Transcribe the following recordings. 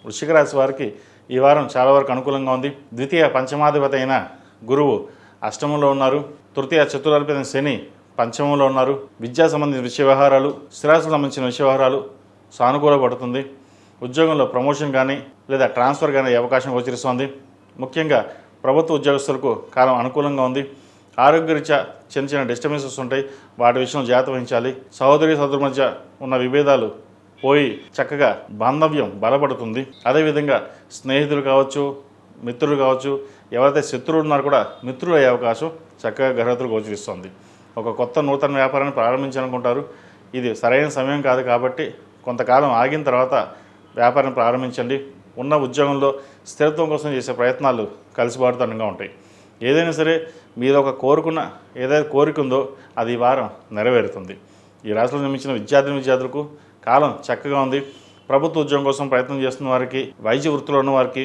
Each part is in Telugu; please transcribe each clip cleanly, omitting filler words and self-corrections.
వృశ్చిక రాశి వారికి ఈ వారం చాలా వరకు అనుకూలంగా ఉంది. ద్వితీయ పంచమాధిపతి అయిన గురువు అష్టమంలో ఉన్నారు. తృతీయ చతురాధిపతి అయిన శని పంచమంలో ఉన్నారు. విద్యా సంబంధించిన విషయ వ్యవహారాలు, స్థిరాస్తులకు సంబంధించిన విషయ వ్యవహారాలు సానుకూలపడుతుంది. ఉద్యోగంలో ప్రమోషన్ కానీ లేదా ట్రాన్స్ఫర్ కానీ అవకాశం గోచరిస్తోంది. ముఖ్యంగా ప్రభుత్వ ఉద్యోగస్తులకు కాలం అనుకూలంగా ఉంది. ఆరోగ్యరీత్యా చిన్న చిన్న డిస్టర్బెన్సెస్ ఉంటాయి, వాటి విషయంలో జాగ్రత్త వహించాలి. సహోదరి సోదరుల మధ్య ఉన్న విభేదాలు పోయి చక్కగా బాంధవ్యం బలపడుతుంది. అదేవిధంగా స్నేహితులు కావచ్చు, మిత్రులు కావచ్చు, ఎవరైతే శత్రువులు ఉన్నారో కూడా మిత్రులు అయ్యే అవకాశం చక్కగా గ్రహతులు గోచరిస్తుంది. ఒక కొత్త నూతన వ్యాపారాన్ని ప్రారంభించాలనుకుంటారు. ఇది సరైన సమయం కాదు కాబట్టి కొంతకాలం ఆగిన తర్వాత వ్యాపారం ప్రారంభించండి. ఉన్న ఉద్యోగంలో స్థిరత్వం కోసం చేసే ప్రయత్నాలు కలిసిబాటుతనంగా ఉంటాయి. ఏదైనా సరే మీరు ఒక కోరుకున్న ఏదైతే కోరిక ఉందో అది ఈ వారం నెరవేరుతుంది. ఈ రాశిలో జన్మించిన విద్యార్థులకు కాలం చక్కగా ఉంది. ప్రభుత్వ ఉద్యోగం కోసం ప్రయత్నం చేస్తున్న వారికి, వైద్య వృత్తిలో ఉన్న వారికి,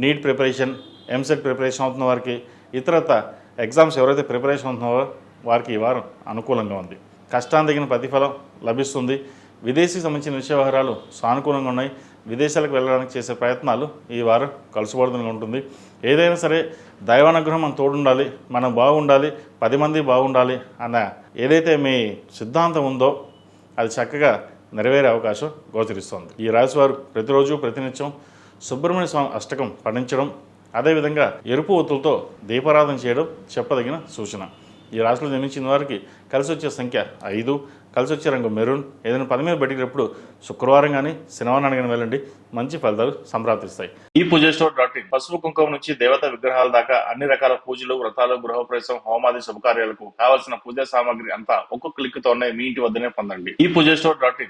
నీట్ ప్రిపరేషన్, ఎంసెట్ ప్రిపరేషన్ అవుతున్న వారికి, ఇతరత ఎగ్జామ్స్ ఎవరైతే ప్రిపరేషన్ అవుతున్నారో వారికి ఈ వారం అనుకూలంగా ఉంది. కష్టానికి తగిన ప్రతిఫలం లభిస్తుంది. విదేశీకి సంబంధించిన విషయ వ్యవహారాలు సానుకూలంగా ఉన్నాయి. విదేశాలకు వెళ్ళడానికి చేసే ప్రయత్నాలు ఈ వారం కలుసుబడుతూనే ఉంటుంది. ఏదైనా సరే దైవానుగ్రహం మనం తోడుండాలి, మనం బాగుండాలి, 10 మంది బాగుండాలి అన్న ఏదైతే మీ సిద్ధాంతం ఉందో అది చక్కగా నెరవేరే అవకాశం గోచరిస్తోంది. ఈ రాశి వారు ప్రతిరోజు ప్రతినిత్యం సుబ్రహ్మణ్య స్వామి అష్టకం పఠించడం, అదేవిధంగా ఎరుపు ఒత్తులతో దీపారాధన చేయడం చెప్పదగిన సూచన. ఈ రాశిలో జన్మించిన వారికి కలిసి వచ్చే సంఖ్య 5, కలిసి వచ్చే రంగు మెరూన్. ఏదైనా పని మీద బయటికినప్పుడు శుక్రవారం కానీ శనివారం కానీ వెళ్ళండి, మంచి ఫలితాలు సంప్రాప్తిస్తాయి. ఈ పూజస్టోర్.in పసుపు కుంకుమ నుంచి దేవతా విగ్రహాల దాకా అన్ని రకాల పూజలు, వ్రతాలు, గృహప్రవేశం, హోమాది శుభకార్యాలకు కావాల్సిన పూజా సామాగ్రి అంతా ఒక్కొక్క క్లిక్ తోనే మీ ఇంటి వద్దనే పొందండి. ఈ పూజస్టోర్.in